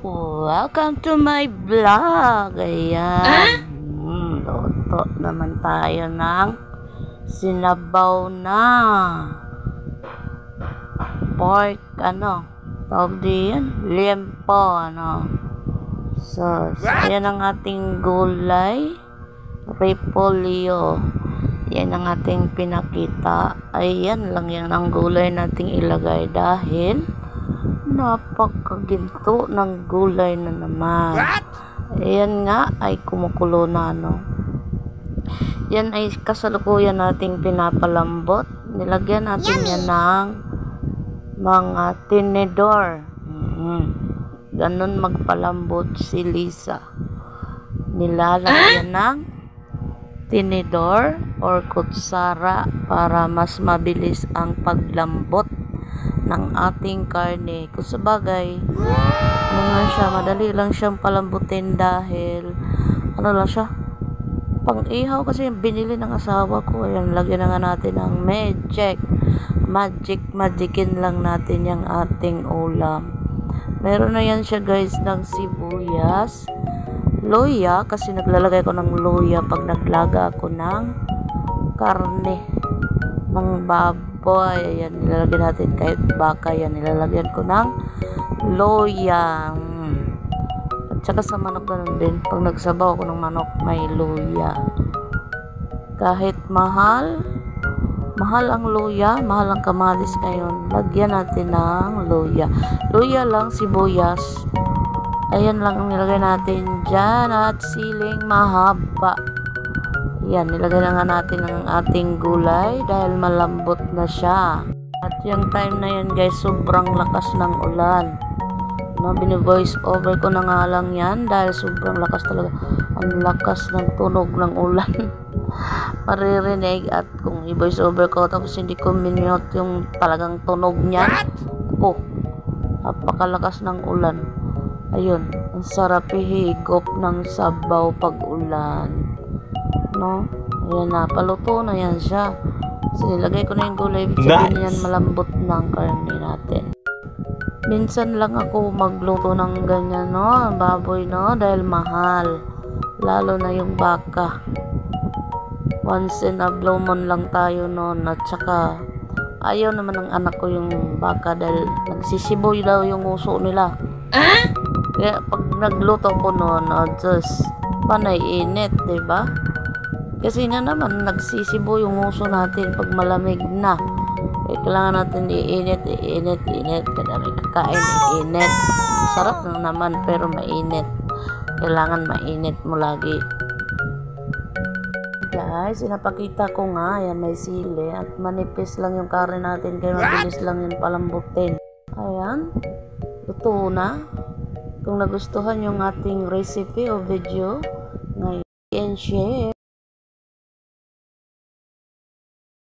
Welcome to my vlog. Ayan. Luto naman tayo ng sinabaw na pork, tawag din, liempo, So, ayan ang ating gulay, repolyo. Yan ang ating pinakita. Ayan lang yan ang gulay nating ilagay dahil napakaginto ng gulay na naman. Ayan nga ay kumukulo na, Yan ay kasalukuyan nating pinapalambot. Nilagyan natin yan ng mga tinidor. Ganon magpalambot si Lisa. Nilalagyan ng tinidor or kutsara para mas mabilis ang paglambot ng ating karne. Kung sabagay, madali lang siyang palambutin dahil lang siya, pang-ihaw kasi binili ng asawa ko. Ayan, lagyan na nga natin ng magicin lang natin yung ating ulam. Meron na yan siya guys ng sibuyas, luya, kasi naglalagay ko ng luya pag naglaga ako ng karne ng baboy. Ayan, nilalagyan natin kahit baka yan, nilalagyan ko ng luya. At saka sa manok ganun din, pag nagsabaw ako ng manok may luya. Kahit mahal ang luya, mahal ang kamatis ngayon, lagyan natin ng luya. Luya lang, sibuyas, ayan lang ang nilagay natin dyan, at siling mahaba. Yan, nilagay na nga natin ang ating gulay dahil malambot na siya. At yung time na yan guys, sobrang lakas ng ulan. Bini-voice over ko na nga lang yan dahil sobrang lakas talaga. Ang lakas ng tunog ng ulan. Maririnig, at kung i-voice over ko tapos hindi ko minute yung talagang tunog niyan, napakalakas ng ulan. Ayun, ang sarap ihigop ng sabaw pag ulan, ayan na, paluto na yan siya. So, nilagay ko na yung gulay, ibig sabihin yan malambot ng karne natin. Minsan lang ako magluto ng ganyan, baboy, dahil mahal, lalo na yung baka. Once in a blue moon lang tayo noon, at saka ayaw naman ng anak ko yung baka dahil nagsisiboy daw yung uso nila. Kaya pag nagluto ko noon, just panay init, diba? Kasi nga naman nagsisibo yung uso natin pag malamig na. Kailangan natin iinit. Kada may kakain, iinit. Sarap na naman pero mainit. Kailangan mainit mo lagi. Guys, inapakita ko nga, yan may sili at manipis lang yung karne natin kaya mabilis lang yun palambutin. Ayan, luto na. Kung nagustuhan yung ating recipe o video, ngayon, share.